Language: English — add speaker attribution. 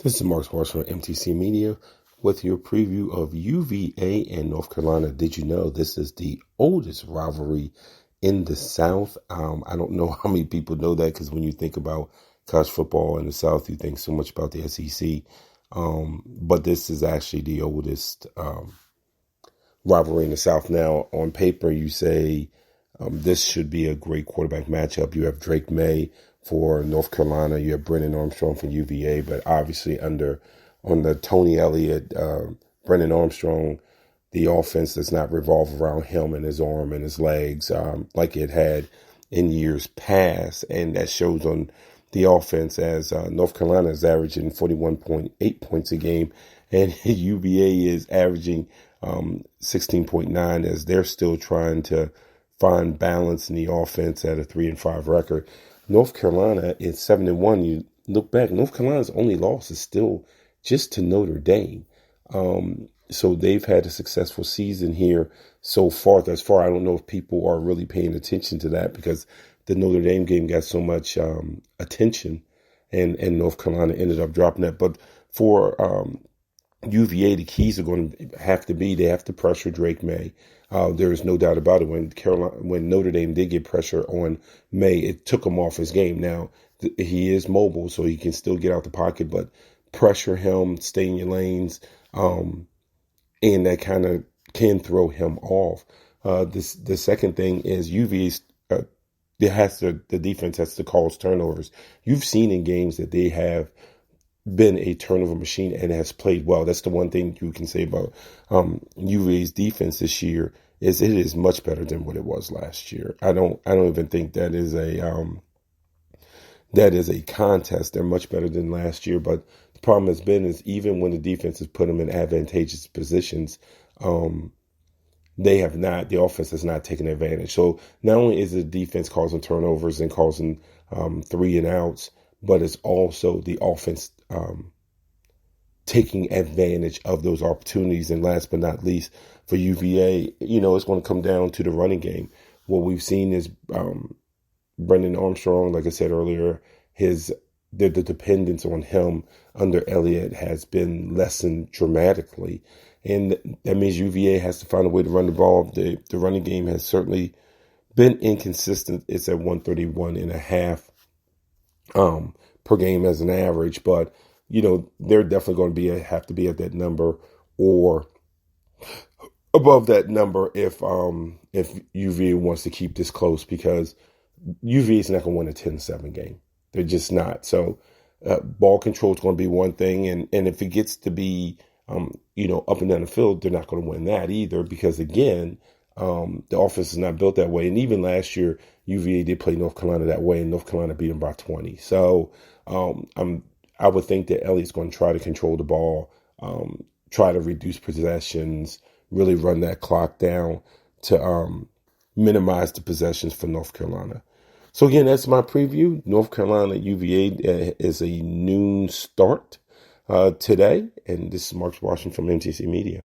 Speaker 1: This is Mark Sports from MTC Media with your preview of UVA and North Carolina. Did you know this is the oldest rivalry in the South? I don't know how many people know that, because when you think about college football in the South, you think so much about the SEC. But this is actually the oldest rivalry in the South. Now, on paper, you say this should be a great quarterback matchup. You have Drake May for North Carolina. You have Brennan Armstrong for UVA, but obviously on the Tony Elliott, Brennan Armstrong, the offense does not revolve around him and his arm and his legs like it had in years past, and that shows on the offense as North Carolina is averaging 41.8 points a game, and UVA is averaging 16.9 as they're still trying to find balance in the offense at a 3-5 record. North Carolina is 7-1. You look back, North Carolina's only loss is still just to Notre Dame. So they've had a successful season here so far. Thus far, I don't know if people are really paying attention to that, because the Notre Dame game got so much attention, and North Carolina ended up dropping that. But for UVA, the keys are going to have to be, they have to pressure Drake May. There is no doubt about it. When Notre Dame did get pressure on May, it took him off his game. Now, he is mobile, so he can still get out the pocket, but pressure him, stay in your lanes, and that kind of can throw him off. The second thing is UVA's the defense has to cause turnovers. You've seen in games that they have been a turnover machine and has played well. That's the one thing you can say about UVA's defense this year, is it is much better than what it was last year. I don't even think that is a contest. They're much better than last year, but the problem has been is even when the defense has put them in advantageous positions, the offense has not taken advantage. So not only is the defense causing turnovers and causing 3-and-outs, but it's also the offense taking advantage of those opportunities. And last but not least, for UVA, it's going to come down to the running game. What we've seen is Brennan Armstrong, like I said earlier, the dependence on him under Elliott has been lessened dramatically. And that means UVA has to find a way to run the ball. The running game has certainly been inconsistent. It's at 131.5 per game as an average, but they're definitely going to have to be at that number or above that number if UVA wants to keep this close, because UVA is not going to win a 10-7 game. They're just not. So ball control is going to be one thing, and if it gets to be up and down the field, they're not going to win that either, because again, the offense is not built that way. And even last year, UVA did play North Carolina that way, and North Carolina beat them by 20. So I would think that Elliott's going to try to control the ball, try to reduce possessions, really run that clock down to minimize the possessions for North Carolina. So again, that's my preview. North Carolina UVA is a noon start today, and this is Mark Washington from MTC Media.